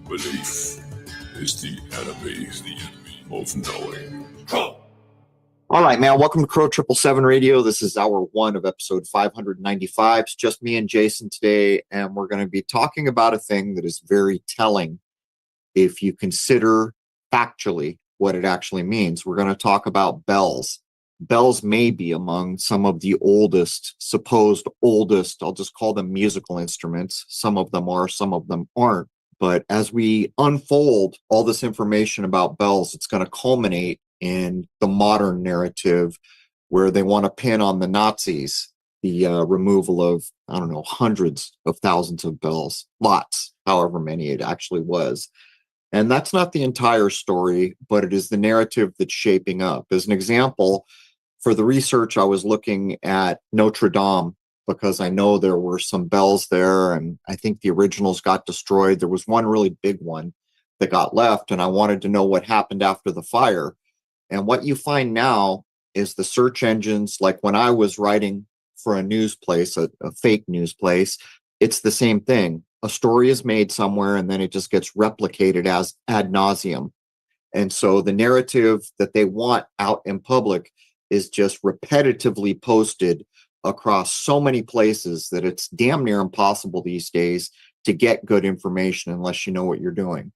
Belief is the enemy of knowing. All right, man. Welcome to Crow 777 Radio. This is hour one of episode 595. It's just me and Jason today, and we're going to be talking about a thing that is very telling if you consider factually what it actually means. We're going to talk about bells. Bells may be among some of the supposed oldest, I'll just call them musical instruments. Some of them are, some of them aren't. But as we unfold all this information about bells, it's going to culminate in the modern narrative where they want to pin on the Nazis the removal of, I don't know, hundreds of thousands of bells, lots, however many it actually was. And that's not the entire story, but it is the narrative that's shaping up. As an example, for the research, I was looking at Notre Dame because I know there were some bells there, and I think the originals got destroyed. There was one really big one that got left, and I wanted to know what happened after the fire. And what you find now is the search engines, like when I was writing for a news place, a fake news place, it's the same thing. A story is made somewhere, and then it just gets replicated as ad nauseum. And so the narrative that they want out in public is just repetitively posted across so many places that it's damn near impossible these days to get good information unless you know what you're doing.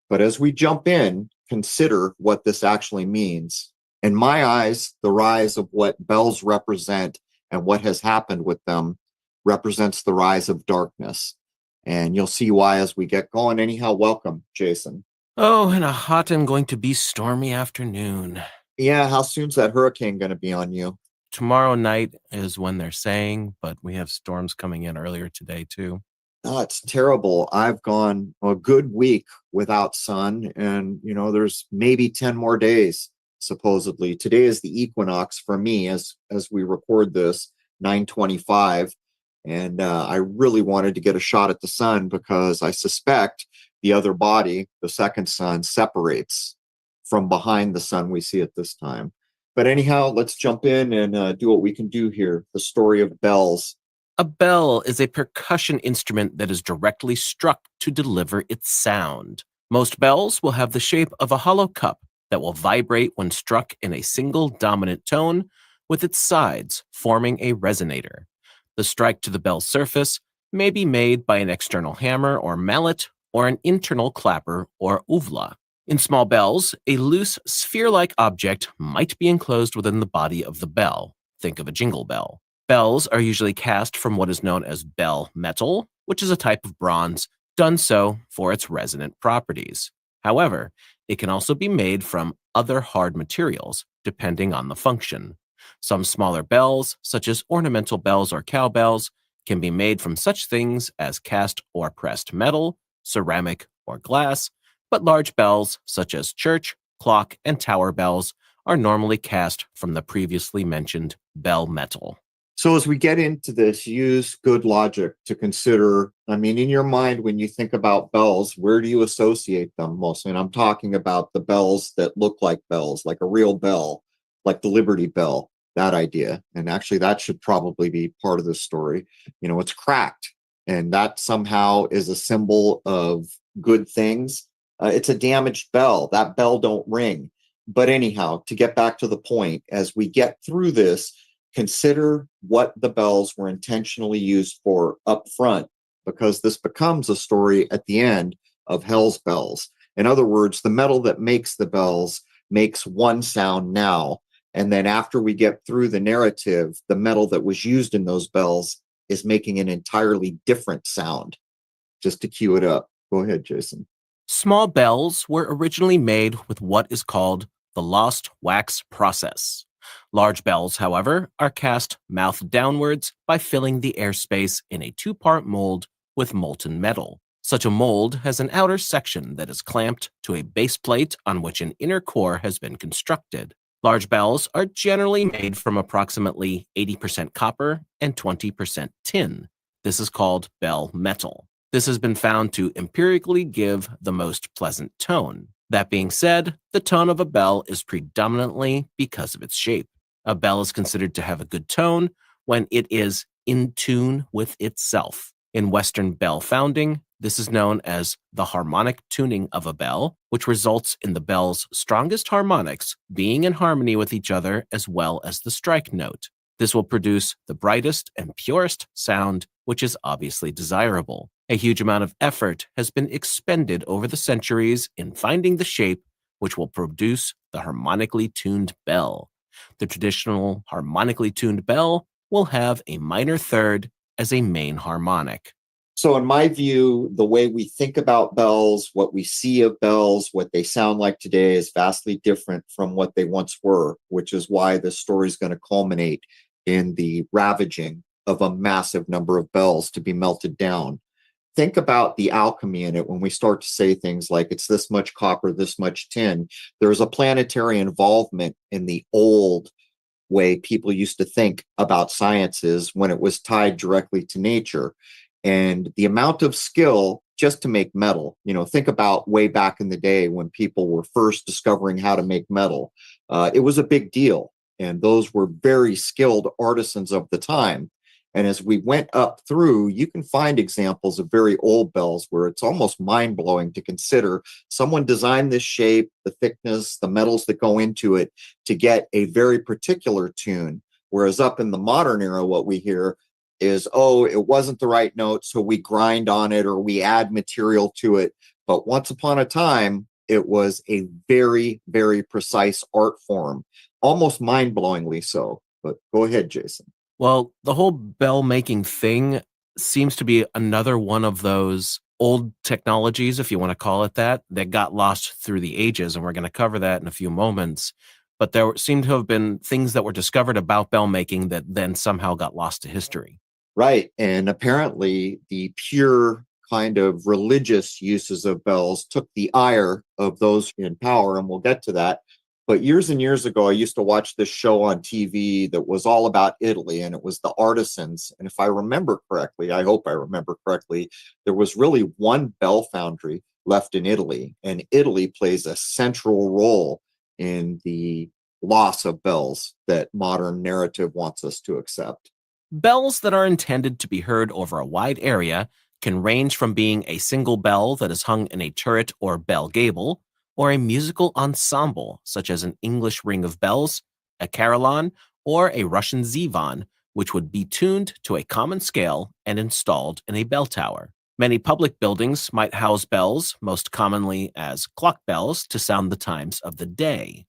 But as we jump in, consider what this actually means. In my eyes, the rise of what bells represent and what has happened with them represents the rise of darkness. And you'll see why as we get going. Anyhow, welcome, Jason. Oh, and a hot and going to be stormy afternoon. Yeah, how soon's that hurricane going to be on you? Tomorrow night is when they're saying, but we have storms coming in earlier today, too. Oh, it's terrible. I've gone a good week without sun, and, there's maybe 10 more days, supposedly. Today is the equinox for me as we record this, 9:25, and I really wanted to get a shot at the sun because I suspect the other body, the second sun, separates from behind the sun we see at this time. But anyhow, let's jump in and do what we can do here. The story of bells. A bell is a percussion instrument that is directly struck to deliver its sound. Most bells will have the shape of a hollow cup that will vibrate when struck in a single dominant tone, with its sides forming a resonator. The strike to the bell's surface may be made by an external hammer or mallet or an internal clapper or uvla. In small bells, a loose, sphere-like object might be enclosed within the body of the bell. Think of a jingle bell. Bells are usually cast from what is known as bell metal, which is a type of bronze, done so for its resonant properties. However, it can also be made from other hard materials, depending on the function. Some smaller bells, such as ornamental bells or cowbells, can be made from such things as cast or pressed metal, ceramic, or glass, but large bells, such as church, clock, and tower bells, are normally cast from the previously mentioned bell metal. So as we get into this, use good logic to consider, in your mind, when you think about bells, where do you associate them mostly? And I'm talking about the bells that look like bells, like a real bell, like the Liberty Bell, that idea. And actually, that should probably be part of the story. It's cracked, and that somehow is a symbol of good things. It's a damaged bell. That bell don't ring. But anyhow, to get back to the point, as we get through this, consider what the bells were intentionally used for up front, because this becomes a story at the end of Hell's Bells. In other words, the metal that makes the bells makes one sound now. And then after we get through the narrative, the metal that was used in those bells is making an entirely different sound. Just to cue it up. Go ahead, Jason. Small bells were originally made with what is called the lost wax process. Large bells, however, are cast mouth downwards by filling the airspace in a two-part mold with molten metal. Such a mold has an outer section that is clamped to a base plate on which an inner core has been constructed. Large bells are generally made from approximately 80% copper and 20% tin. This is called bell metal. This has been found to empirically give the most pleasant tone. That being said, the tone of a bell is predominantly because of its shape. A bell is considered to have a good tone when it is in tune with itself. In Western bell founding, this is known as the harmonic tuning of a bell, which results in the bell's strongest harmonics being in harmony with each other as well as the strike note. This will produce the brightest and purest sound, which is obviously desirable. A huge amount of effort has been expended over the centuries in finding the shape which will produce the harmonically tuned bell. The traditional harmonically tuned bell will have a minor third as a main harmonic. So in my view, the way we think about bells, what we see of bells, what they sound like today is vastly different from what they once were, which is why this story is going to culminate in the ravaging of a massive number of bells to be melted down. Think about the alchemy in it when we start to say things like it's this much copper, this much tin. There's a planetary involvement in the old way people used to think about sciences when it was tied directly to nature. And the amount of skill just to make metal, think about way back in the day when people were first discovering how to make metal. It was a big deal. And those were very skilled artisans of the time. And as we went up through, you can find examples of very old bells where it's almost mind-blowing to consider someone designed this shape, the thickness, the metals that go into it to get a very particular tune. Whereas up in the modern era, what we hear is, oh, it wasn't the right note, so we grind on it or we add material to it. But once upon a time, it was a very, very precise art form, almost mind-blowingly so. But go ahead, Jason. Well, the whole bell making thing seems to be another one of those old technologies, if you want to call it that got lost through the ages. And we're going to cover that in a few moments. But there seem to have been things that were discovered about bell making that then somehow got lost to history. Right. And apparently the pure kind of religious uses of bells took the ire of those in power, and we'll get to that. But years and years ago, I used to watch this show on TV that was all about Italy, and it was the artisans. And if I remember correctly, I hope I remember correctly, there was really one bell foundry left in Italy, and Italy plays a central role in the loss of bells that modern narrative wants us to accept. Bells that are intended to be heard over a wide area can range from being a single bell that is hung in a turret or bell gable, or a musical ensemble, such as an English ring of bells, a carillon, or a Russian zevan, which would be tuned to a common scale and installed in a bell tower. Many public buildings might house bells, most commonly as clock bells, to sound the times of the day.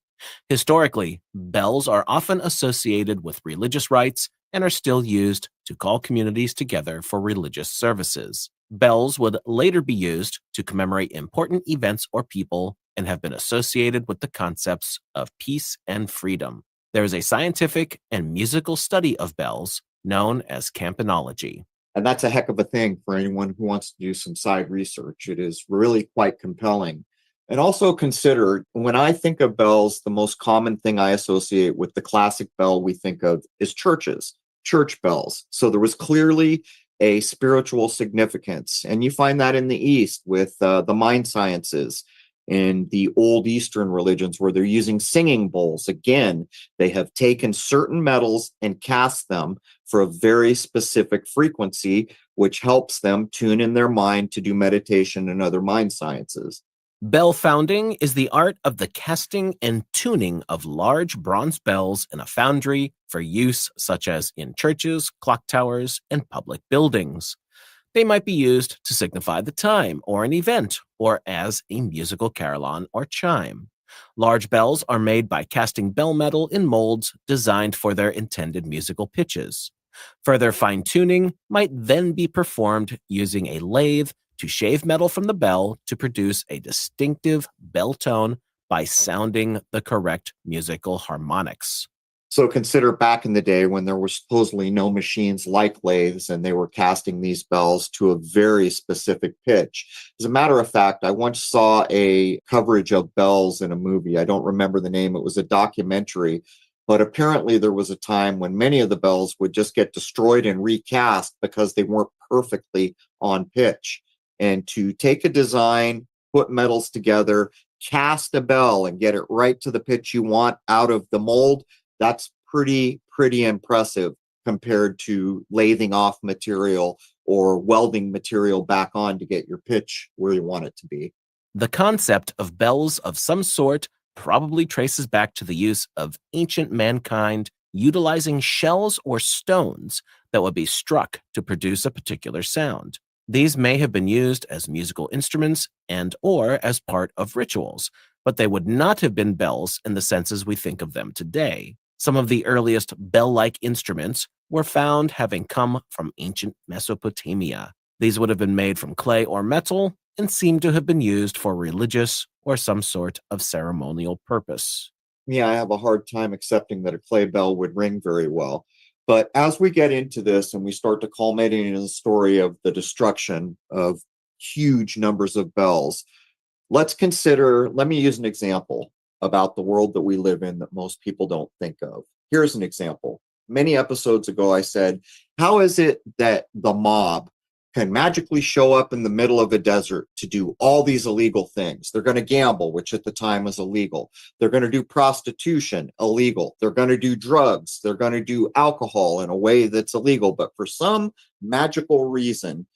Historically, bells are often associated with religious rites and are still used to call communities together for religious services. Bells would later be used to commemorate important events or people and have been associated with the concepts of peace and freedom. There is a scientific and musical study of bells known as campanology. And that's a heck of a thing for anyone who wants to do some side research. It is really quite compelling. And also consider, when I think of bells, the most common thing I associate with the classic bell we think of is churches, church bells. So there was clearly a spiritual significance. And you find that in the East with the mind sciences in the old Eastern religions where they're using singing bowls. Again, they have taken certain metals and cast them for a very specific frequency, which helps them tune in their mind to do meditation and other mind sciences. Bell founding is the art of the casting and tuning of large bronze bells in a foundry for use such as in churches, clock towers, and public buildings. They might be used to signify the time or an event, or as a musical carillon or chime. Large bells are made by casting bell metal in molds designed for their intended musical pitches. Further fine-tuning might then be performed using a lathe to shave metal from the bell to produce a distinctive bell tone by sounding the correct musical harmonics. So consider back in the day when there were supposedly no machines like lathes and they were casting these bells to a very specific pitch. As a matter of fact, I once saw a coverage of bells in a movie. I don't remember the name. It was a documentary. But apparently there was a time when many of the bells would just get destroyed and recast because they weren't perfectly on pitch. And to take a design, put metals together, cast a bell and get it right to the pitch you want out of the mold, that's pretty impressive. compared to lathing off material or welding material back on to get your pitch where you want it to be. The concept of bells of some sort probably traces back to the use of ancient mankind utilizing shells or stones that would be struck to produce a particular sound. These may have been used as musical instruments and or as part of rituals, but they would not have been bells in the senses we think of them today. Some of the earliest bell-like instruments were found having come from ancient Mesopotamia. These would have been made from clay or metal and seem to have been used for religious or some sort of ceremonial purpose. Yeah, I have a hard time accepting that a clay bell would ring very well. But as we get into this and we start to culminate in the story of the destruction of huge numbers of bells, let me use an example about the world that we live in that most people don't think of. Here's an example. Many episodes ago, I said, how is it that the mob can magically show up in the middle of a desert to do all these illegal things? They're going to gamble, which at the time was illegal. They're going to do prostitution, illegal. They're going to do drugs. They're going to do alcohol in a way that's illegal. But for some magical reason,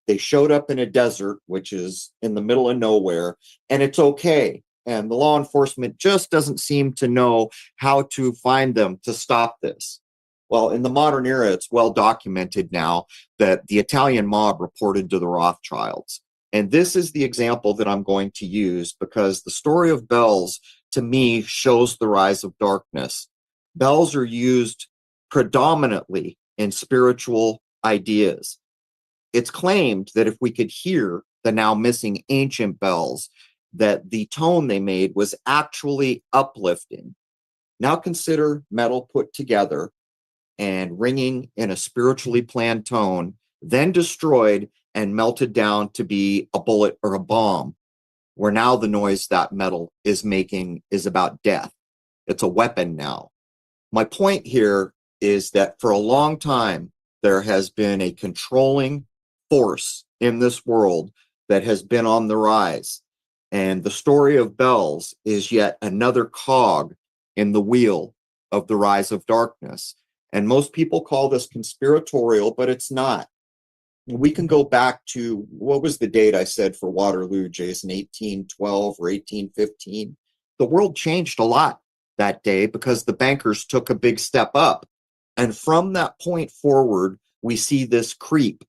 they showed up in a desert, which is in the middle of nowhere, and it's okay. And the law enforcement just doesn't seem to know how to find them to stop this. Well, in the modern era, it's well documented now that the Italian mob reported to the Rothschilds. And this is the example that I'm going to use because the story of bells, to me, shows the rise of darkness. Bells are used predominantly in spiritual ideas. It's claimed that if we could hear the now missing ancient bells, that the tone they made was actually uplifting. Now consider metal put together and ringing in a spiritually planned tone, then destroyed and melted down to be a bullet or a bomb, where now the noise that metal is making is about death. It's a weapon now. My point here is that for a long time, there has been a controlling force in this world that has been on the rise. And the story of bells is yet another cog in the wheel of the rise of darkness. And most people call this conspiratorial, but it's not. We can go back to, what was the date I said for Waterloo, Jason, 1812 or 1815? The world changed a lot that day because the bankers took a big step up. And from that point forward, we see this creep.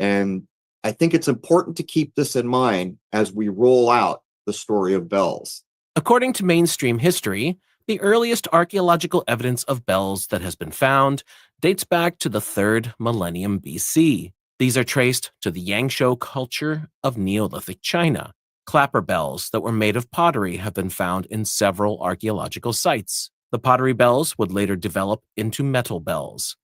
And I think it's important to keep this in mind as we roll out the story of bells. According to mainstream history, the earliest archaeological evidence of bells that has been found dates back to the 3rd millennium BC. These are traced to the Yangzhou culture of Neolithic China. Clapper bells that were made of pottery have been found in several archaeological sites. The pottery bells would later develop into metal bells.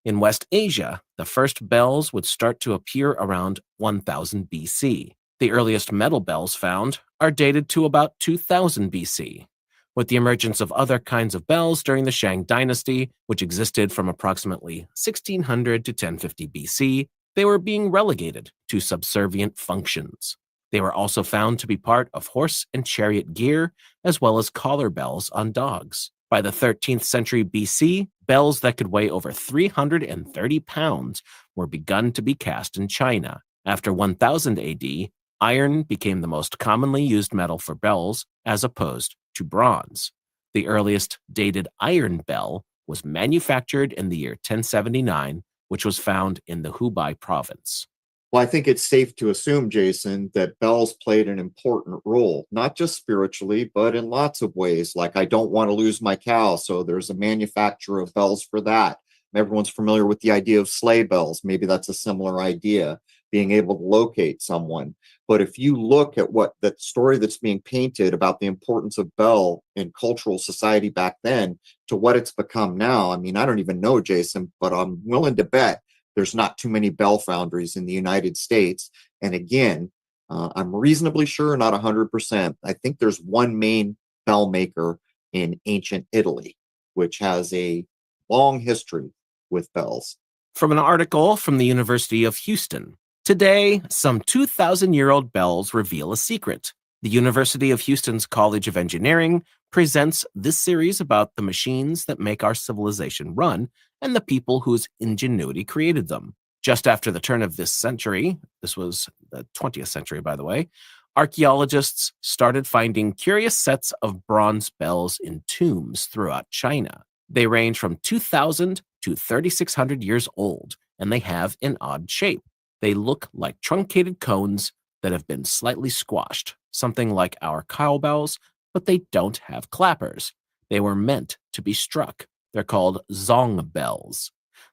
In West Asia, the first bells would start to appear around 1000 BC. The earliest metal bells found are dated to about 2000 BC. With the emergence of other kinds of bells during the Shang dynasty, which existed from approximately 1600 to 1050 BC, they were being relegated to subservient functions. They were also found to be part of horse and chariot gear, as well as collar bells on dogs. By the 13th century BC, bells that could weigh over 330 pounds were begun to be cast in China. After 1000 AD, iron became the most commonly used metal for bells, as opposed to bronze. The earliest dated iron bell was manufactured in the year 1079, which was found in the Hubei province. Well, I think it's safe to assume, Jason, that bells played an important role, not just spiritually, but in lots of ways. Like, I don't want to lose my cow, so there's a manufacturer of bells for that. Everyone's familiar with the idea of sleigh bells. Maybe that's a similar idea, being able to locate someone. But if you look at what that story that's being painted about the importance of bell in cultural society back then to what it's become now, I mean, I don't even know, Jason, but I'm willing to bet there's not too many bell foundries in the United States. And again, I'm reasonably sure, not 100%. I think there's one main bell maker in ancient Italy, which has a long history with bells. From an article from the University of Houston. Today, some 2,000-year-old bells reveal a secret. The University of Houston's College of Engineering presents this series about the machines that make our civilization run and the people whose ingenuity created them. Just after the turn of this century, this was the 20th century, by the way, archaeologists started finding curious sets of bronze bells in tombs throughout China. They range from 2,000 to 3,600 years old, and they have an odd shape. They look like truncated cones that have been slightly squashed, something like our cowbells, but they don't have clappers. They were meant to be struck. They're called zong bells.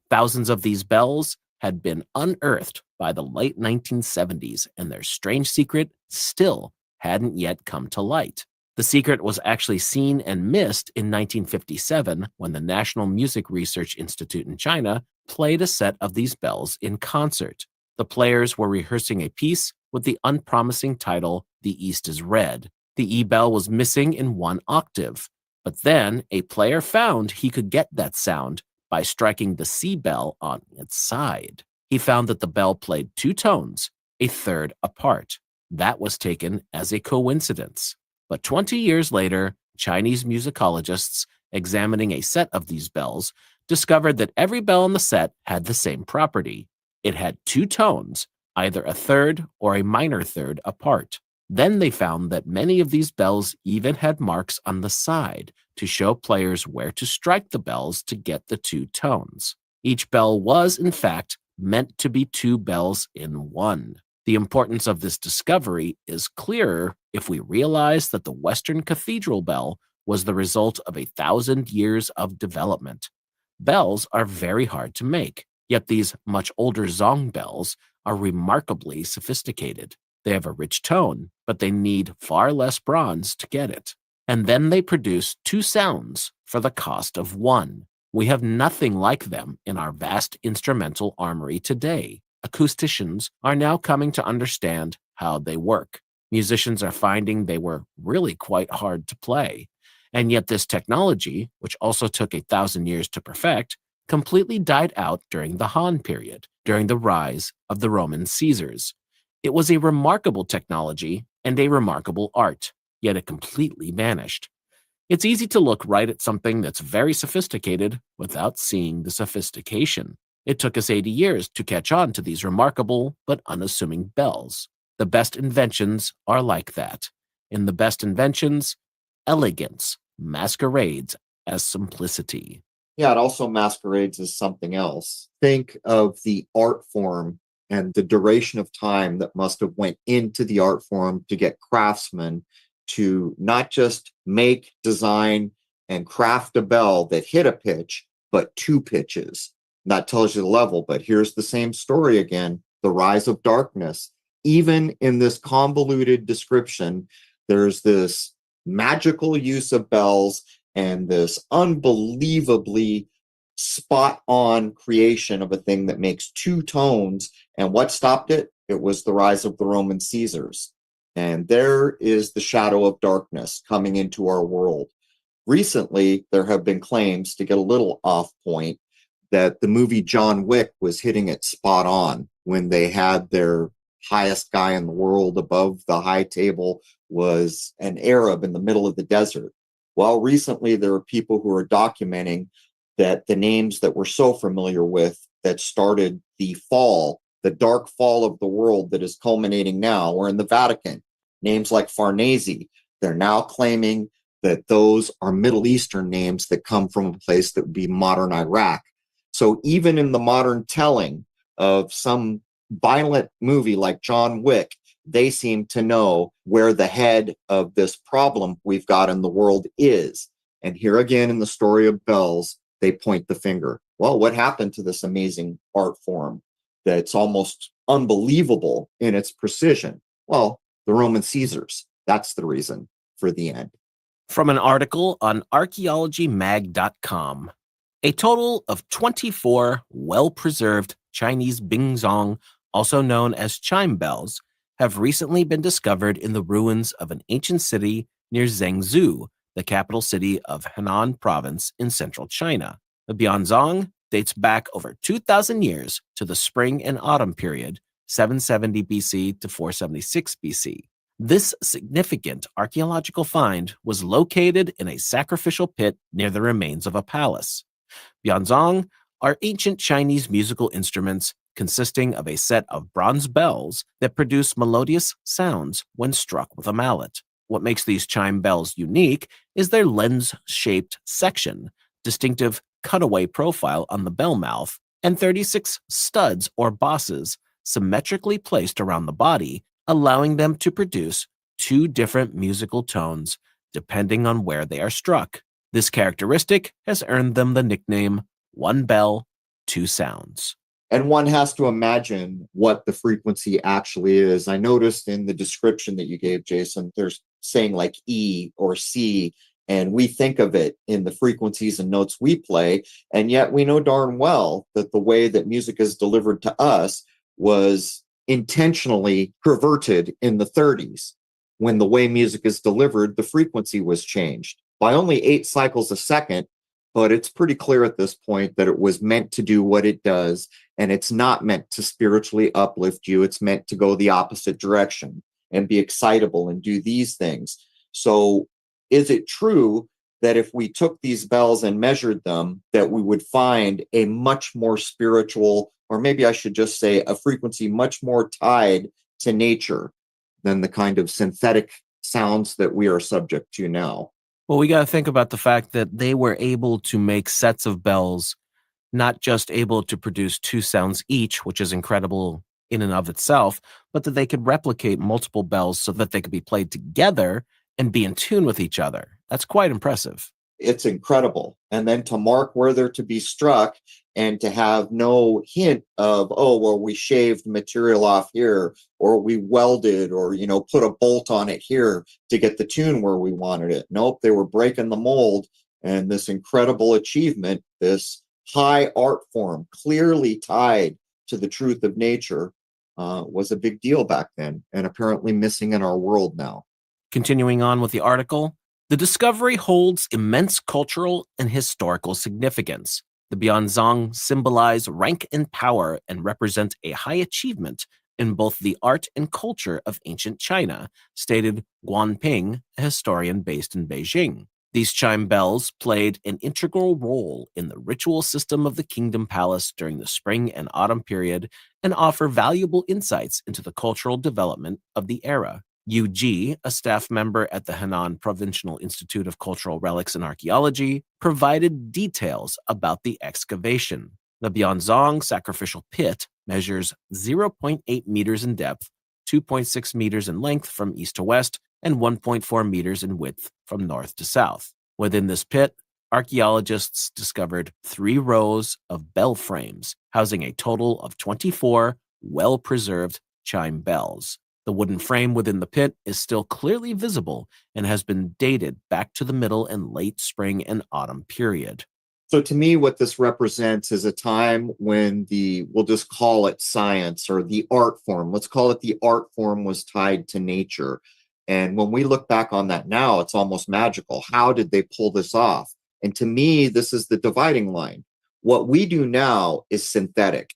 Thousands of these bells had been unearthed by the late 1970s, and their strange secret still hadn't yet come to light. The secret was actually seen and missed in 1957 when the National Music Research Institute in China played a set of these bells in concert. The players were rehearsing a piece with the unpromising title, "The East is Red." The E-bell was missing in one octave, but then a player found he could get that sound by striking the C bell on its side. He found that the bell played two tones, a third apart. That was taken as a coincidence. But 20 years later, Chinese musicologists examining a set of these bells discovered that every bell in the set had the same property. It had two tones, either a third or a minor third apart. Then they found that many of these bells even had marks on the side to show players where to strike the bells to get the two tones. Each bell was, in fact, meant to be two bells in one. The importance of this discovery is clearer if we realize that the Western cathedral bell was the result of 1,000 years of development. Bells are very hard to make, yet these much older zong bells are remarkably sophisticated. They have a rich tone, but they need far less bronze to get it. And then they produce two sounds for the cost of one. We have nothing like them in our vast instrumental armory today. Acousticians are now coming to understand how they work. Musicians are finding they were really quite hard to play. And yet this technology, which also took 1,000 years to perfect, completely died out during the Han period, during the rise of the Roman Caesars. It was a remarkable technology and a remarkable art, yet it completely vanished. It's easy to look right at something that's very sophisticated without seeing the sophistication. It took us 80 years to catch on to these remarkable but unassuming bells. The best inventions are like that. In the best inventions, elegance masquerades as simplicity. Yeah, it also masquerades as something else. Think of the art form and the duration of time that must have went into the art form to get craftsmen to not just make, design, and craft a bell that hit a pitch, but two pitches. That tells you the level, but here's the same story again, the rise of darkness. Even in this convoluted description, there's this magical use of bells and this unbelievably spot-on creation of a thing that makes two tones. And what stopped it? It was the rise of the Roman Caesars. And there is the shadow of darkness coming into our world. Recently, there have been claims, to get a little off point, that the movie John Wick was hitting it spot on when they had their highest guy in the world above the high table was an Arab in the middle of the desert. Well, recently there are people who are documenting that the names that we're so familiar with that started the fall, the dark fall of the world that is culminating now, we're in the Vatican. Names like Farnese, they're now claiming that those are Middle Eastern names that come from a place that would be modern Iraq. So even in the modern telling of some violent movie like John Wick, they seem to know where the head of this problem we've got in the world is. And here again in the story of bells, they point the finger. Well, what happened to this amazing art form that's almost unbelievable in its precision? Well, the Roman Caesars. That's the reason for the end. From an article on archaeologymag.com, a total of 24 well-preserved Chinese bingzong, also known as chime bells, have recently been discovered in the ruins of an ancient city near Zhengzhou, the capital city of Henan province in central China. The bianzong dates back over 2,000 years to the spring and autumn period, 770 BC to 476 BC. This significant archaeological find was located in a sacrificial pit near the remains of a palace. Bianzong are ancient Chinese musical instruments consisting of a set of bronze bells that produce melodious sounds when struck with a mallet. What makes these chime bells unique is their lens-shaped section, distinctive cutaway profile on the bell mouth, and 36 studs or bosses symmetrically placed around the body, allowing them to produce two different musical tones depending on where they are struck. This characteristic has earned them the nickname one bell, two sounds. And one has to imagine what the frequency actually is. I noticed in the description that you gave, Jason, there's saying like E or C, and we think of it in the frequencies and notes we play, and yet we know darn well that the way that music is delivered to us was intentionally perverted in the 30s. When the way music is delivered, the frequency was changed by only 8 cycles a second, but it's pretty clear at this point that it was meant to do what it does, and it's not meant to spiritually uplift you. It's meant to go the opposite direction and be excitable and do these things. So is it true that if we took these bells and measured them, that we would find a much more spiritual, or maybe I should just say a frequency much more tied to nature than the kind of synthetic sounds that we are subject to now? Well, we got to think about the fact that they were able to make sets of bells, not just able to produce two sounds each, which is incredible in and of itself, but that they could replicate multiple bells so that they could be played together and be in tune with each other. That's quite impressive. It's incredible. And then to mark where they're to be struck and to have no hint of, oh, well, we shaved material off here, or we welded, or, put a bolt on it here to get the tune where we wanted it. Nope, they were breaking the mold. And this incredible achievement, this high art form, clearly tied to the truth of nature, was a big deal back then, and apparently missing in our world now. Continuing on with the article, the discovery holds immense cultural and historical significance. The Bianzong symbolize rank and power and represent a high achievement in both the art and culture of ancient China, stated Guan Ping, a historian based in Beijing. These chime bells played an integral role in the ritual system of the Kingdom Palace during the spring and autumn period and offer valuable insights into the cultural development of the era. Yu Ji, a staff member at the Henan Provincial Institute of Cultural Relics and Archaeology, provided details about the excavation. The Bianzong sacrificial pit measures 0.8 meters in depth, 2.6 meters in length from east to west, and 1.4 meters in width from north to south. Within this pit, archaeologists discovered 3 rows of bell frames, housing a total of 24 well-preserved chime bells. The wooden frame within the pit is still clearly visible and has been dated back to the middle and late spring and autumn period. So to me, what this represents is a time when we'll just call it science or the art form. Let's call it the art form was tied to nature. And when we look back on that now, it's almost magical. How did they pull this off? And to me, this is the dividing line. What we do now is synthetic.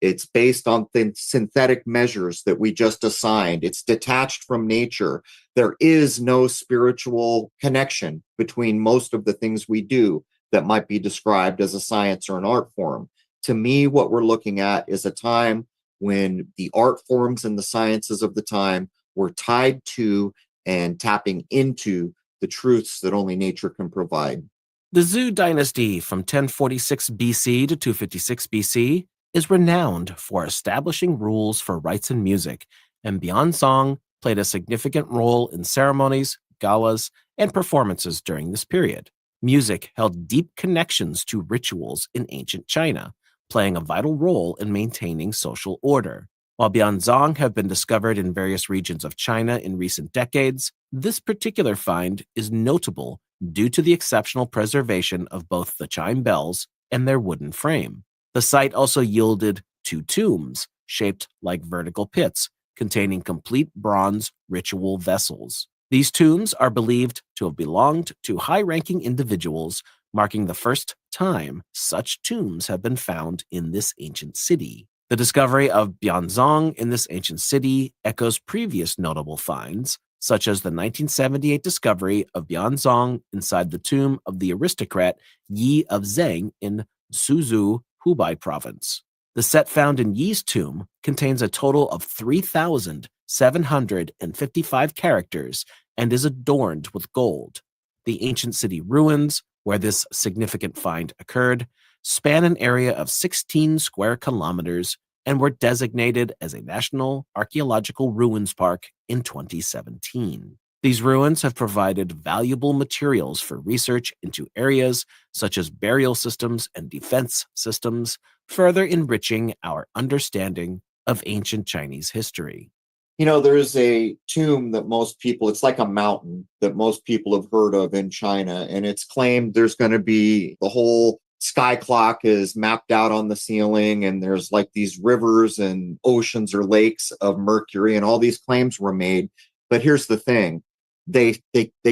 It's based on synthetic measures that we just assigned. It's detached from nature. There is no spiritual connection between most of the things we do that might be described as a science or an art form. To me, what we're looking at is a time when the art forms and the sciences of the time were tied to and tapping into the truths that only nature can provide. The Zhou dynasty from 1046 BC to 256 BC is renowned for establishing rules for rites and music, and Bianzong played a significant role in ceremonies, galas, and performances during this period. Music held deep connections to rituals in ancient China, playing a vital role in maintaining social order. While Bianzong have been discovered in various regions of China in recent decades, this particular find is notable due to the exceptional preservation of both the chime bells and their wooden frame. The site also yielded 2 tombs, shaped like vertical pits, containing complete bronze ritual vessels. These tombs are believed to have belonged to high-ranking individuals, marking the first time such tombs have been found in this ancient city. The discovery of Bianzhong in this ancient city echoes previous notable finds, such as the 1978 discovery of Bianzhong inside the tomb of the aristocrat Yi of Zheng in Suzhou, Hubei province. The set found in Yi's tomb contains a total of 3,755 characters and is adorned with gold. The ancient city ruins, where this significant find occurred, span an area of 16 square kilometers and were designated as a National Archaeological Ruins Park in 2017. These ruins have provided valuable materials for research into areas such as burial systems and defense systems, further enriching our understanding of ancient Chinese history. There's a tomb that it's like a mountain that most people have heard of in China, and it's claimed there's going to be the whole sky clock is mapped out on the ceiling, and there's like these rivers and oceans or lakes of mercury, and all these claims were made. But here's the thing. They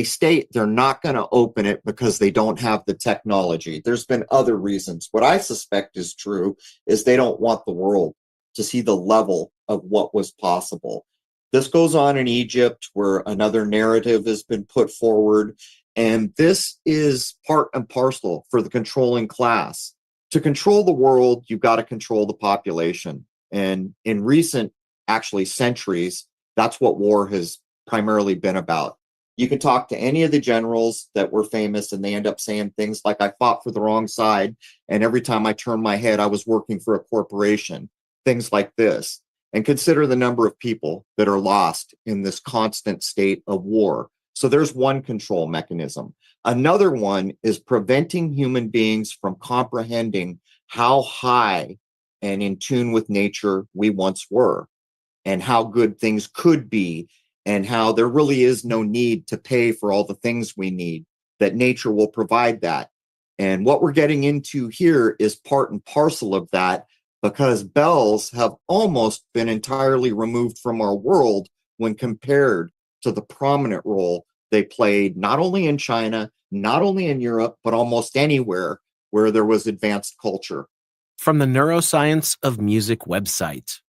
state they're not going to open it because they don't have the technology. There's been other reasons. What I suspect is true is they don't want the world to see the level of what was possible. This goes on in Egypt, where another narrative has been put forward. And this is part and parcel for the controlling class. To control the world, you've got to control the population. And in recent, centuries, that's what war has primarily been about. You can talk to any of the generals that were famous, and they end up saying things like, I fought for the wrong side, and every time I turned my head, I was working for a corporation. Things like this. And consider the number of people that are lost in this constant state of war. So there's one control mechanism. Another one is preventing human beings from comprehending how high and in tune with nature we once were, and how good things could be, and how there really is no need to pay for all the things we need, that nature will provide that. And what we're getting into here is part and parcel of that, because bells have almost been entirely removed from our world when compared to the prominent role they played, not only in China, not only in Europe, but almost anywhere where there was advanced culture. From the Neuroscience of Music website,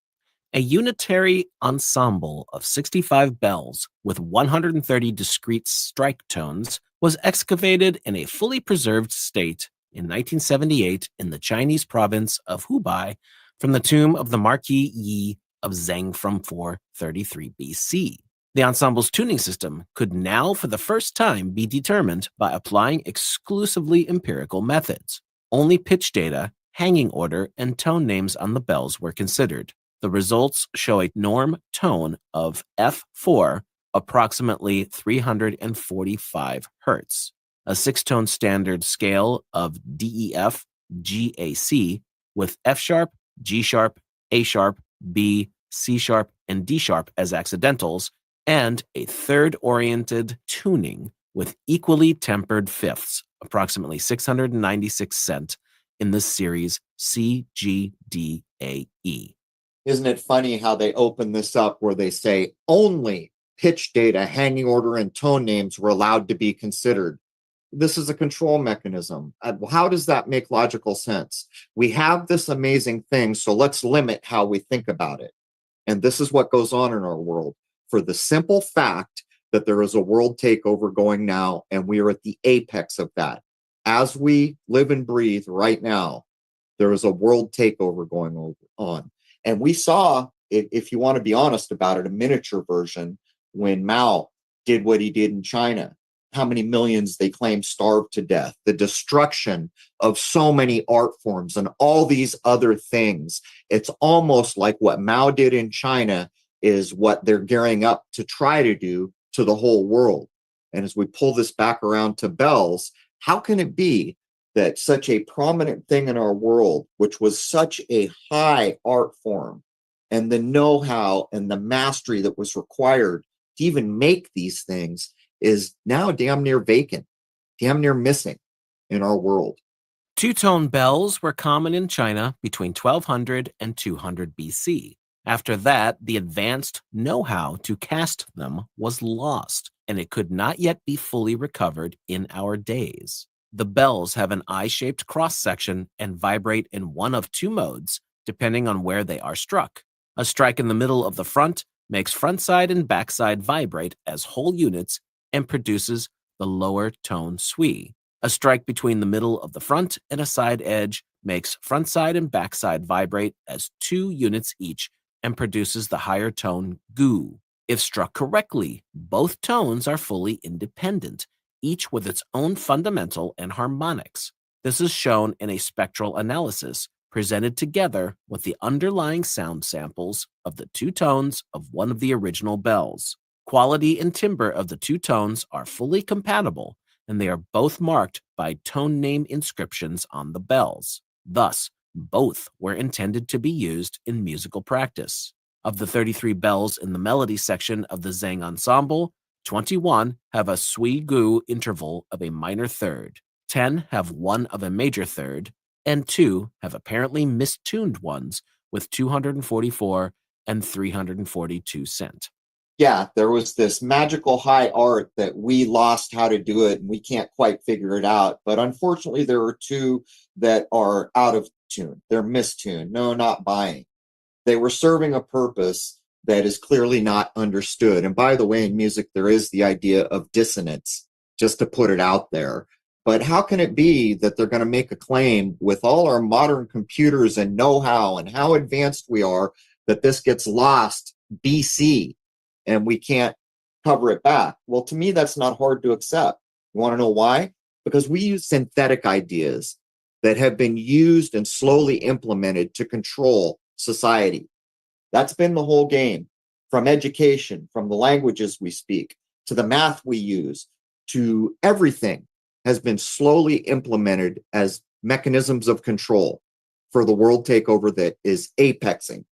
a unitary ensemble of 65 bells with 130 discrete strike tones was excavated in a fully preserved state in 1978 in the Chinese province of Hubei from the tomb of the Marquis Yi of Zheng from 433 BC. The ensemble's tuning system could now for the first time be determined by applying exclusively empirical methods. Only pitch data, hanging order, and tone names on the bells were considered. The results show a norm tone of F4, approximately 345 Hz, a 6-tone standard scale of DEF, GAC, with F sharp, G sharp, A sharp, B, C sharp, and D sharp as accidentals, and a third-oriented tuning with equally tempered fifths, approximately 696 cent, in the series CGDAE. Isn't it funny how they open this up where they say only pitch data, hanging order, and tone names were allowed to be considered? This is a control mechanism. How does that make logical sense? We have this amazing thing, so let's limit how we think about it. And this is what goes on in our world, for the simple fact that there is a world takeover going now, and we are at the apex of that. As we live and breathe right now, there is a world takeover going on. And we saw, if you want to be honest about it, a miniature version when Mao did what he did in China. How many millions they claim starved to death, the destruction of so many art forms and all these other things. It's almost like what Mao did in China is what they're gearing up to try to do to the whole world. And as we pull this back around to bells, how can it be that such a prominent thing in our world, which was such a high art form, and the know-how and the mastery that was required to even make these things, is now damn near vacant, damn near missing in our world? Two-tone bells were common in China between 1200 and 200 BC. After that, the advanced know-how to cast them was lost, and it could not yet be fully recovered in our days. The bells have an eye-shaped cross-section and vibrate in one of two modes, depending on where they are struck. A strike in the middle of the front makes front side and back side vibrate as whole units and produces the lower tone sui. A strike between the middle of the front and a side edge makes front side and back side vibrate as 2 units each and produces the higher tone gu. If struck correctly, both tones are fully independent, each with its own fundamental and harmonics. This is shown in a spectral analysis presented together with the underlying sound samples of the 2 tones of one of the original bells. Quality and timbre of the 2 tones are fully compatible, and they are both marked by tone name inscriptions on the bells. Thus, both were intended to be used in musical practice. Of the 33 bells in the melody section of the Zhang ensemble, 21 have a sui gu interval of a minor third, 10 have one of a major third, and 2 have apparently mistuned ones with 244 and 342 cent. Yeah, there was this magical high art that we lost how to do it and we can't quite figure it out. But unfortunately, there are 2 that are out of tune. They're mistuned. No, not buying. They were serving a purpose that is clearly not understood. And by the way, in music, there is the idea of dissonance, just to put it out there. But how can it be that they're going to make a claim with all our modern computers and know-how and how advanced we are that this gets lost BC and we can't cover it back? Well, to me, that's not hard to accept. You want to know why? Because we use synthetic ideas that have been used and slowly implemented to control society. That's been the whole game, from education, from the languages we speak, to the math we use, to everything has been slowly implemented as mechanisms of control for the world takeover that is apexing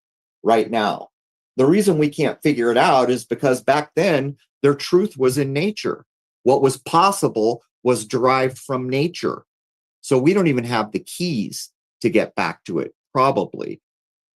right now. The reason we can't figure it out is because back then, their truth was in nature. What was possible was derived from nature. So we don't even have the keys to get back to it, probably.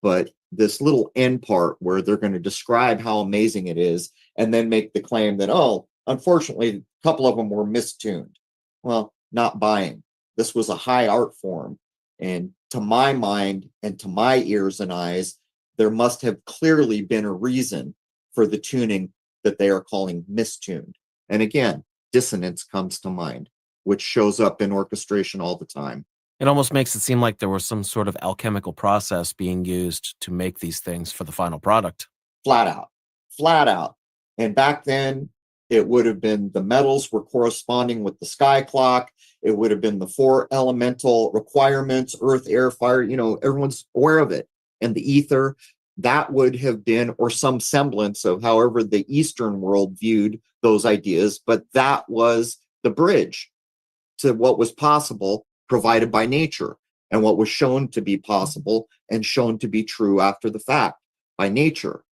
But this little end part where they're going to describe how amazing it is and then make the claim that, oh, unfortunately, a couple of them were mistuned. Well, not buying. This was a high art form. And to my mind and to my ears and eyes, there must have clearly been a reason for the tuning that they are calling mistuned. And again, dissonance comes to mind, which shows up in orchestration all the time. It almost makes it seem like there was some sort of alchemical process being used to make these things for the final product. Flat out. And back then, it would have been the metals were corresponding with the sky clock. It would have been the 4 elemental requirements, earth, air, fire, everyone's aware of it. And the ether, that would have been, or some semblance of however the Eastern world viewed those ideas, but that was the bridge to what was possible provided by nature and what was shown to be possible and shown to be true after the fact by nature.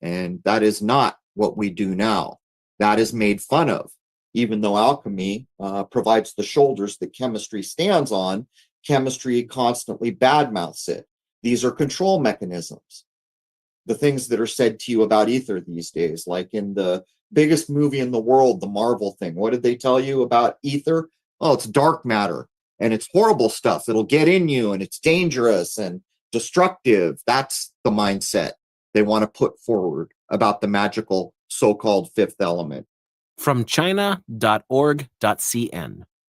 And that is not what we do now. That is made fun of. Even though alchemy provides the shoulders that chemistry stands on, chemistry constantly badmouths it. These are control mechanisms. The things that are said to you about ether these days, like in the biggest movie in the world, the Marvel thing, what did they tell you about ether? Oh, it's dark matter and it's horrible stuff. It'll get in you and it's dangerous and destructive. That's the mindset they want to put forward about the magical so-called 5th element. From China.org.cn.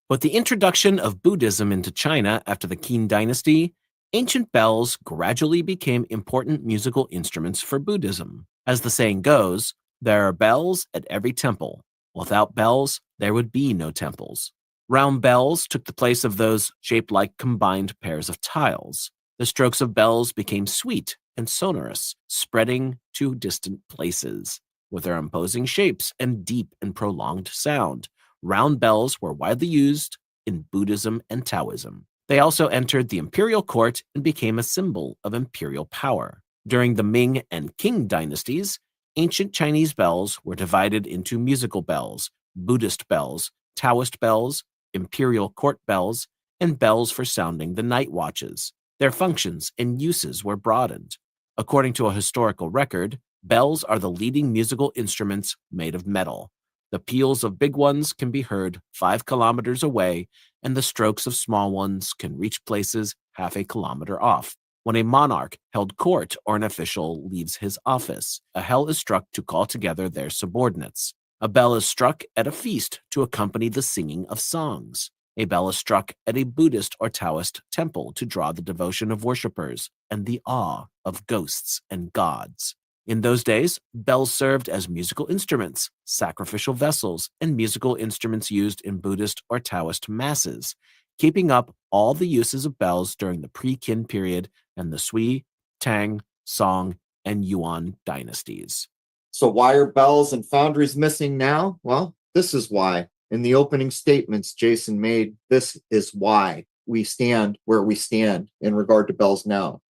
With the introduction of Buddhism into China after the Qin dynasty, ancient bells gradually became important musical instruments for Buddhism. As the saying goes, there are bells at every temple. Without bells, there would be no temples. Round bells took the place of those shaped like combined pairs of tiles. The strokes of bells became sweet and sonorous, spreading to distant places. With their imposing shapes and deep and prolonged sound, round bells were widely used in Buddhism and Taoism. They also entered the imperial court and became a symbol of imperial power. During the Ming and Qing dynasties, ancient Chinese bells were divided into musical bells, Buddhist bells, Taoist bells, imperial court bells, and bells for sounding the night watches. Their functions and uses were broadened. According to a historical record, bells are the leading musical instruments made of metal. The peals of big ones can be heard 5 kilometers away, and the strokes of small ones can reach places half a kilometer off. When a monarch held court or an official leaves his office, a bell is struck to call together their subordinates. A bell is struck at a feast to accompany the singing of songs. A bell is struck at a Buddhist or Taoist temple to draw the devotion of worshippers and the awe of ghosts and gods. In those days, bells served as musical instruments, sacrificial vessels, and musical instruments used in Buddhist or Taoist masses, keeping up all the uses of bells during the pre-Qin period and the Sui, Tang, Song, and Yuan dynasties. So why are bells and foundries missing now? Well, this is why. In the opening statements Jason made, this is why we stand where we stand in regard to bells now.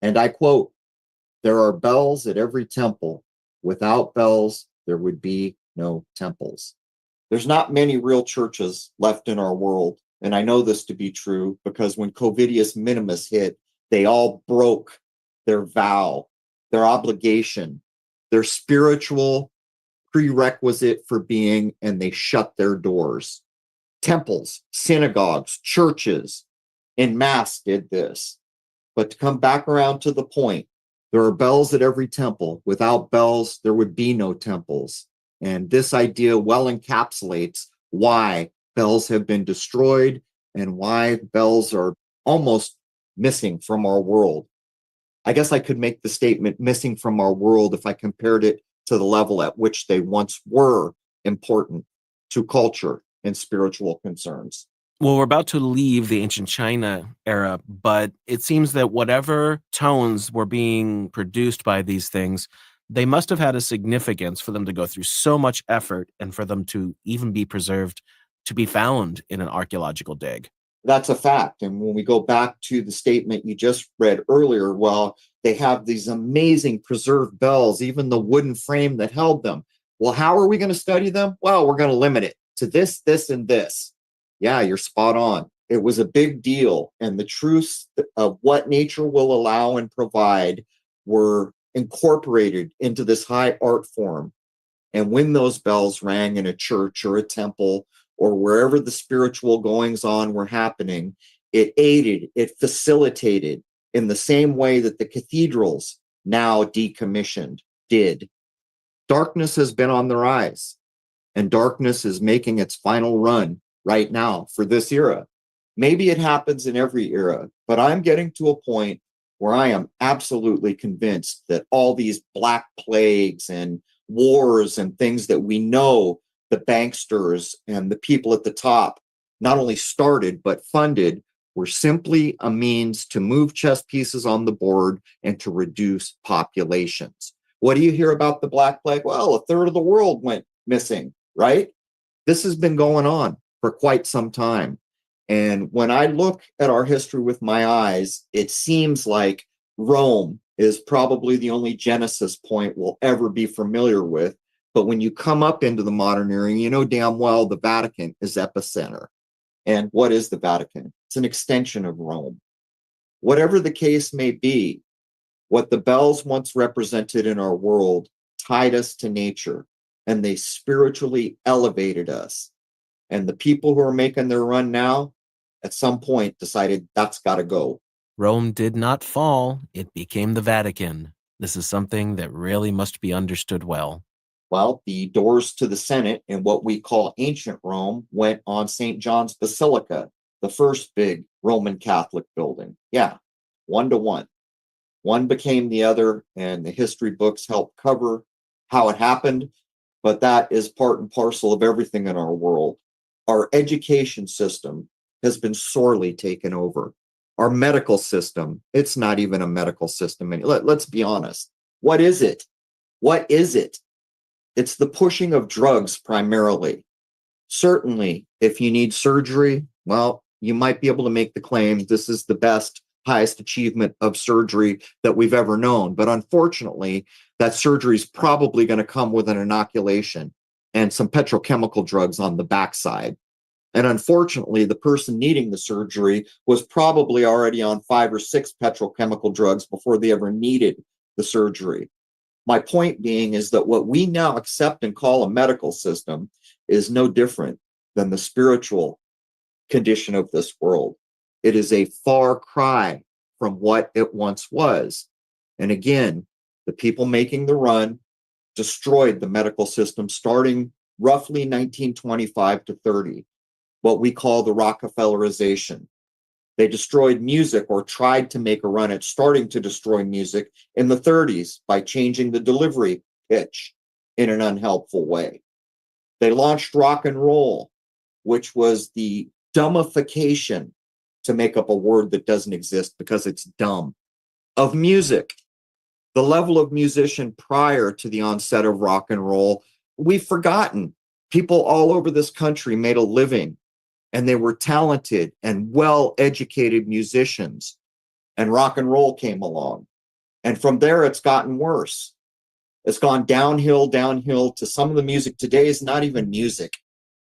And I quote, "There are bells at every temple. Without bells, there would be no temples." There's not many real churches left in our world. And I know this to be true because when Covidius Minimus hit, they all broke their vow, their obligation, their spiritual prerequisite for being, and they shut their doors. Temples, synagogues, churches, en masse did this. But to come back around to the point, there are bells at every temple. Without bells, there would be no temples. And this idea well encapsulates why bells have been destroyed and why bells are almost missing from our world. I guess I could make the statement missing from our world if I compared it to the level at which they once were important to culture and spiritual concerns. Well, we're about to leave the ancient China era, but it seems that whatever tones were being produced by these things, they must have had a significance for them to go through so much effort and for them to even be preserved, to be found in an archaeological dig. That's a fact. And when we go back to the statement you just read earlier, well, they have these amazing preserved bells, even the wooden frame that held them. Well, how are we going to study them? Well, we're going to limit it to this, this, and this. Yeah, you're spot on. It was a big deal. And the truths of what nature will allow and provide were incorporated into this high art form. And when those bells rang in a church or a temple or wherever the spiritual goings on were happening, it aided, it facilitated in the same way that the cathedrals, now decommissioned, did. Darkness has been on the rise, and darkness is making its final run right now for this era. Maybe it happens in every era, but I'm getting to a point where I am absolutely convinced that all these black plagues and wars and things that we know the banksters and the people at the top not only started but funded were simply a means to move chess pieces on the board and to reduce populations. What do you hear about the Black Plague? Well, a third of the world went missing, right? This has been going on for quite some time. And when I look at our history with my eyes, it seems like Rome is probably the only genesis point we'll ever be familiar with. But when you come up into the modern era, you know damn well the Vatican is epicenter. And what is the Vatican? It's an extension of Rome. Whatever the case may be, what the bells once represented in our world tied us to nature, and they spiritually elevated us. And the people who are making their run now, at some point decided that's got to go. Rome did not fall, it became the Vatican. This is something that really must be understood well. Well, the doors to the Senate in what we call ancient Rome went on St. John's Basilica, the first big Roman Catholic building. Yeah, 1-to-1. One became the other, and the history books help cover how it happened, but that is part and parcel of everything in our world. Our education system has been sorely taken over. Our medical system, it's not even a medical system. Let's be honest. What is it? What is it? It's the pushing of drugs primarily. Certainly, if you need surgery, well, you might be able to make the claim this is the best, highest achievement of surgery that we've ever known. But unfortunately, that surgery is probably going to come with an inoculation and some petrochemical drugs on the backside. And unfortunately, the person needing the surgery was probably already on 5 or 6 petrochemical drugs before they ever needed the surgery. My point being is that what we now accept and call a medical system is no different than the spiritual condition of this world. It is a far cry from what it once was. And again, the people making the run destroyed the medical system starting roughly 1925 to 30, what we call the Rockefellerization. They destroyed music, or tried to make a run at starting to destroy music in the 30s by changing the delivery pitch in an unhelpful way. They launched rock and roll, which was the dumbification, to make up a word that doesn't exist because it's dumb, of music. The level of musician prior to the onset of rock and roll, we've forgotten. People all over this country made a living, and they were talented and well-educated musicians. And rock and roll came along. And from there, it's gotten worse. It's gone downhill to some of the music today is not even music.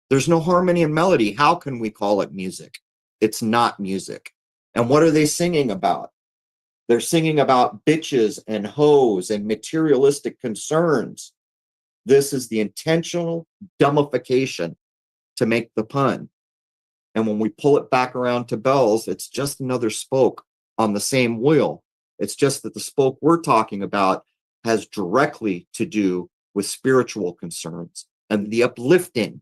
There's no harmony and melody. How can we call it music? It's not music. And what are they singing about? They're singing about bitches and hoes and materialistic concerns. This is the intentional dumbification, to make the pun. And when we pull it back around to bells, it's just another spoke on the same wheel. It's just that the spoke we're talking about has directly to do with spiritual concerns and the uplifting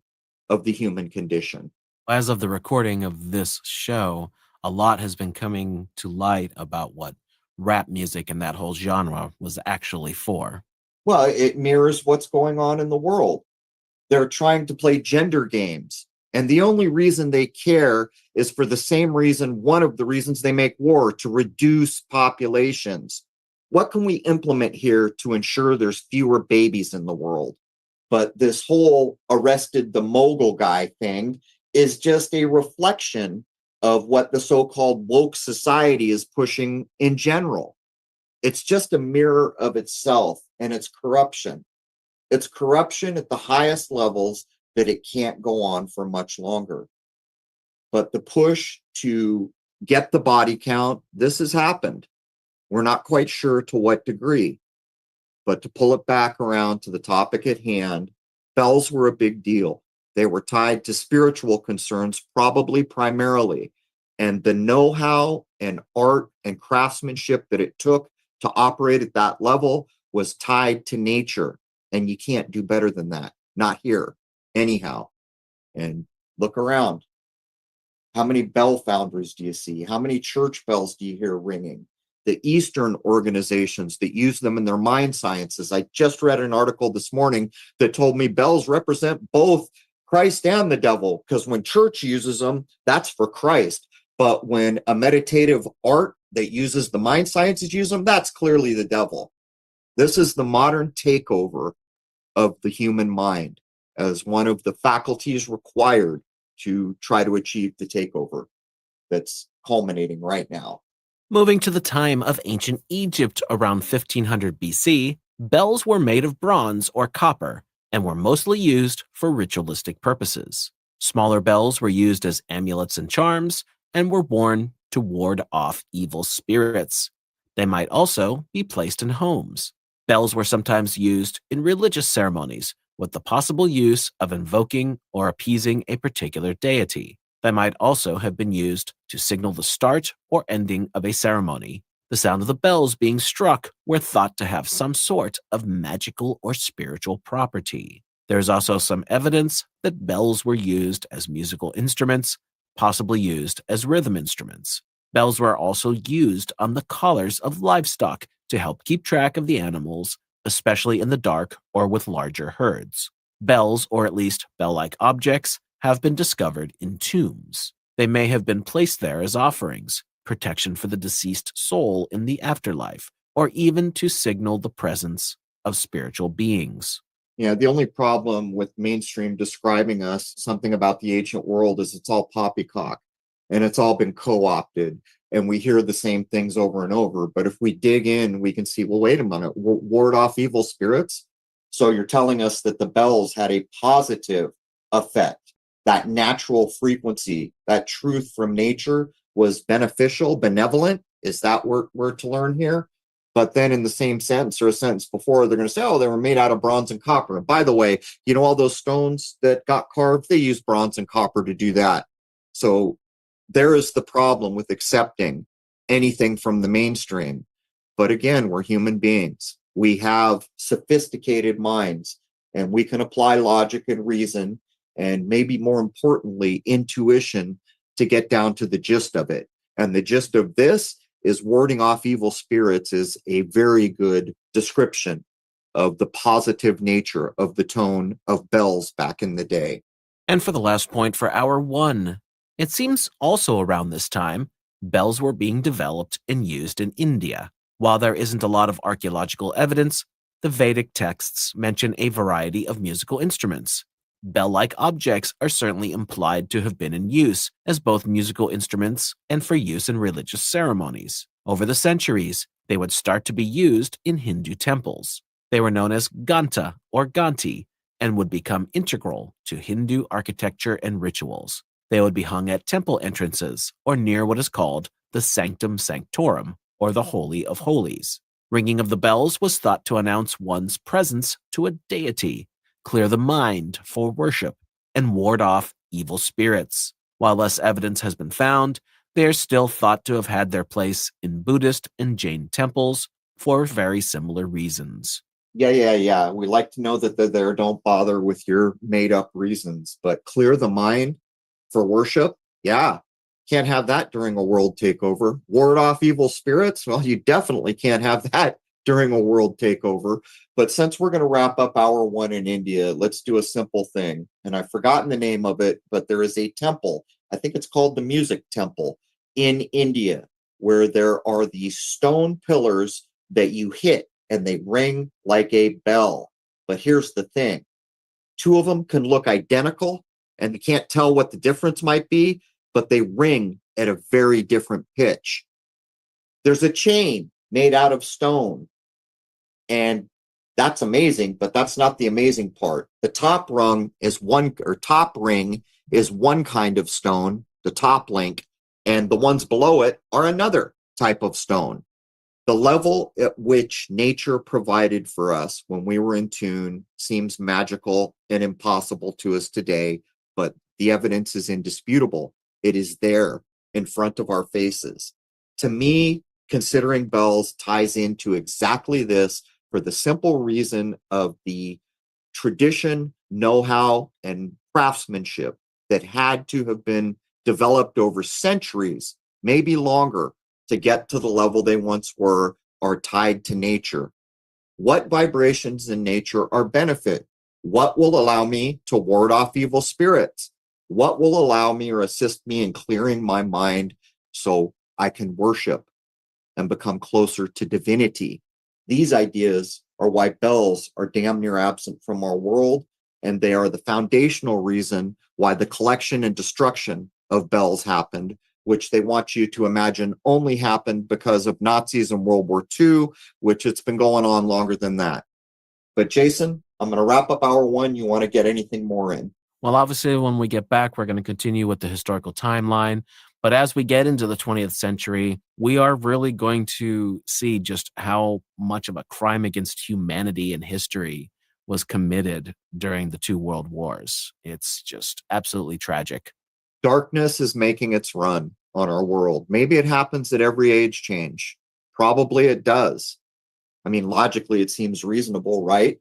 of the human condition. As of the recording of this show, a lot has been coming to light about what rap music and that whole genre was actually for. Well, it mirrors what's going on in the world. They're trying to play gender games. And the only reason they care is for the same reason, one of the reasons they make war, to reduce populations. What can we implement here to ensure there's fewer babies in the world? But this whole arrested the mogul guy thing is just a reflection of what the so-called woke society is pushing in general. It's just a mirror of itself and its corruption. It's corruption at the highest levels that it can't go on for much longer. But the push to get the body count, this has happened. We're not quite sure to what degree. But to pull it back around to the topic at hand, bells were a big deal. They were tied to spiritual concerns, probably primarily. And the know-how and art and craftsmanship that it took to operate at that level was tied to nature. And you can't do better than that. Not here, anyhow. And look around. How many bell foundries do you see? How many church bells do you hear ringing? The Eastern organizations that use them in their mind sciences. I just read an article this morning that told me bells represent both Christ and the devil, because when church uses them, that's for Christ. But when a meditative art that uses the mind sciences use them, that's clearly the devil. This is the modern takeover of the human mind as one of the faculties required to try to achieve the takeover that's culminating right now. Moving to the time of ancient Egypt around 1500 BC, bells were made of bronze or copper and were mostly used for ritualistic purposes. Smaller bells were used as amulets and charms and were worn to ward off evil spirits. They might also be placed in homes. Bells were sometimes used in religious ceremonies with the possible use of invoking or appeasing a particular deity. They might also have been used to signal the start or ending of a ceremony. The sound of the bells being struck were thought to have some sort of magical or spiritual property. There is also some evidence that bells were used as musical instruments, possibly used as rhythm instruments. Bells were also used on the collars of livestock to help keep track of the animals, especially in the dark or with larger herds. Bells, or at least bell-like objects, have been discovered in tombs. They may have been placed there as offerings, protection for the deceased soul in the afterlife, or even to signal the presence of spiritual beings. Yeah, the only problem with mainstream describing us, something about the ancient world, is it's all poppycock and it's all been co-opted and we hear the same things over and over. But if we dig in, we can see, well, wait a minute, ward off evil spirits? So you're telling us that the bells had a positive effect, that natural frequency, that truth from nature was beneficial, benevolent? Is that what we're to learn here? But then in the same sentence or a sentence before, they're going to say, oh, they were made out of bronze and copper. And by the way, you know, all those stones that got carved, they used bronze and copper to do that. So there is the problem with accepting anything from the mainstream. But again, we're human beings. We have sophisticated minds, and we can apply logic and reason, and maybe more importantly, intuition to get down to the gist of it. And the gist of this is warding off evil spirits is a very good description of the positive nature of the tone of bells back in the day. And for the last point for hour one, it seems also around this time, bells were being developed and used in India. While there isn't a lot of archaeological evidence, the Vedic texts mention a variety of musical instruments. Bell-like objects are certainly implied to have been in use as both musical instruments and for use in religious ceremonies. Over the centuries, they would start to be used in Hindu temples. They were known as Ganta or Ganti and would become integral to Hindu architecture and rituals. They would be hung at temple entrances or near what is called the Sanctum Sanctorum, or the Holy of Holies. Ringing of the bells was thought to announce one's presence to a deity, clear the mind for worship, and ward off evil spirits. While less evidence has been found, they are still thought to have had their place in Buddhist and Jain temples for very similar reasons. Yeah. We like to know that they're there. Don't bother with your made-up reasons, but clear the mind for worship? Yeah. Can't have that during a world takeover. Ward off evil spirits? Well, you definitely can't have that during a world takeover. But since we're going to wrap up hour one in India, let's do a simple thing. And I've forgotten the name of it, but there is a temple. I think it's called the Music Temple in India, where there are these stone pillars that you hit and they ring like a bell. But here's the thing. Two of them can look identical and you can't tell what the difference might be, but they ring at a very different pitch. There's a chain made out of stone, and that's amazing, but that's not the amazing part. The top ring is one kind of stone, the top link, and the ones below it are another type of stone. The level at which nature provided for us when we were in tune seems magical and impossible to us today, but the evidence is indisputable. It is there in front of our faces. To me, considering bells ties into exactly this for the simple reason of the tradition, know-how, and craftsmanship that had to have been developed over centuries, maybe longer, to get to the level they once were, are tied to nature. What vibrations in nature are benefit? What will allow me to ward off evil spirits? What will allow me or assist me in clearing my mind so I can worship and become closer to divinity? These ideas are why bells are damn near absent from our world, and they are the foundational reason why the collection and destruction of bells happened, which they want you to imagine only happened because of Nazis in World War II, which it's been going on longer than that. But Jason, I'm going to wrap up hour one. You want to get anything more in? Well, obviously, when we get back, we're going to continue with the historical timeline. But as we get into the 20th century, we are really going to see just how much of a crime against humanity and history was committed during the two world wars. It's just absolutely tragic. Darkness is making its run on our world. Maybe it happens at every age change. Probably it does. I mean, logically, it seems reasonable, right?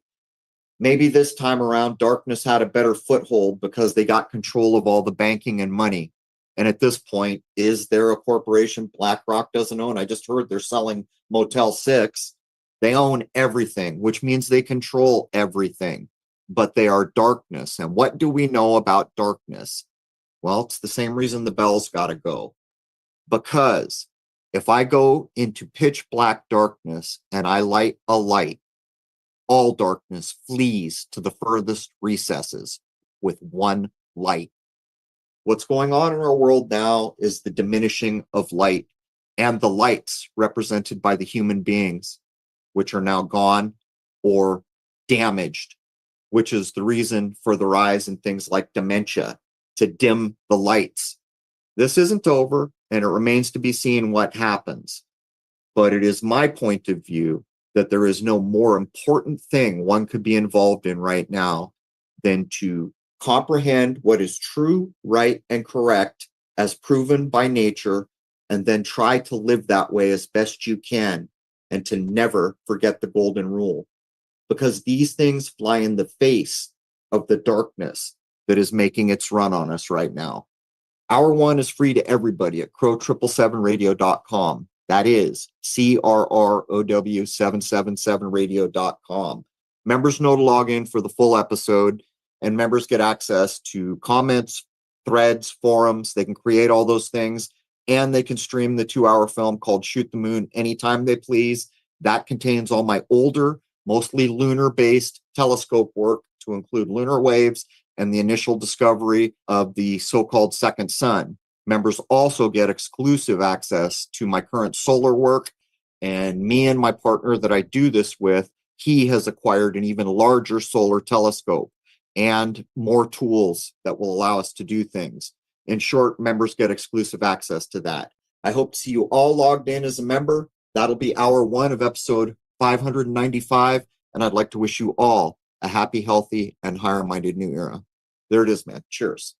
Maybe this time around, darkness had a better foothold because they got control of all the banking and money. And at this point, is there a corporation BlackRock doesn't own? I just heard they're selling Motel 6. They own everything, which means they control everything. But they are darkness. And what do we know about darkness? Well, it's the same reason the bells got to go. Because if I go into pitch black darkness and I light a light, all darkness flees to the furthest recesses with one light. What's going on in our world now is the diminishing of light and the lights represented by the human beings, which are now gone or damaged, which is the reason for the rise in things like dementia, to dim the lights. This isn't over, and it remains to be seen what happens. But it is my point of view that there is no more important thing one could be involved in right now than to comprehend what is true, right, and correct as proven by nature and then try to live that way as best you can, and to never forget the golden rule, because these things fly in the face of the darkness that is making its run on us right now. Hour one is free to everybody at crow777radio.com. That is CRROW777radio.com. Members know to log in for the full episode, and members get access to comments, threads, forums. They can create all those things, and they can stream the 2-hour film called Shoot the Moon anytime they please. That contains all my older, mostly lunar-based telescope work, to include lunar waves and the initial discovery of the so-called second sun. Members also get exclusive access to my current solar work, and me and my partner that I do this with, he has acquired an even larger solar telescope and more tools that will allow us to do things. In short, members get exclusive access to that. I hope to see you all logged in as a member. That'll be hour one of episode 595, and I'd like to wish you all a happy, healthy, and higher-minded new era. There it is, man. Cheers.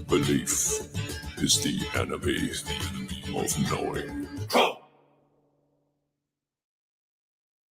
Belief is the enemy of knowing.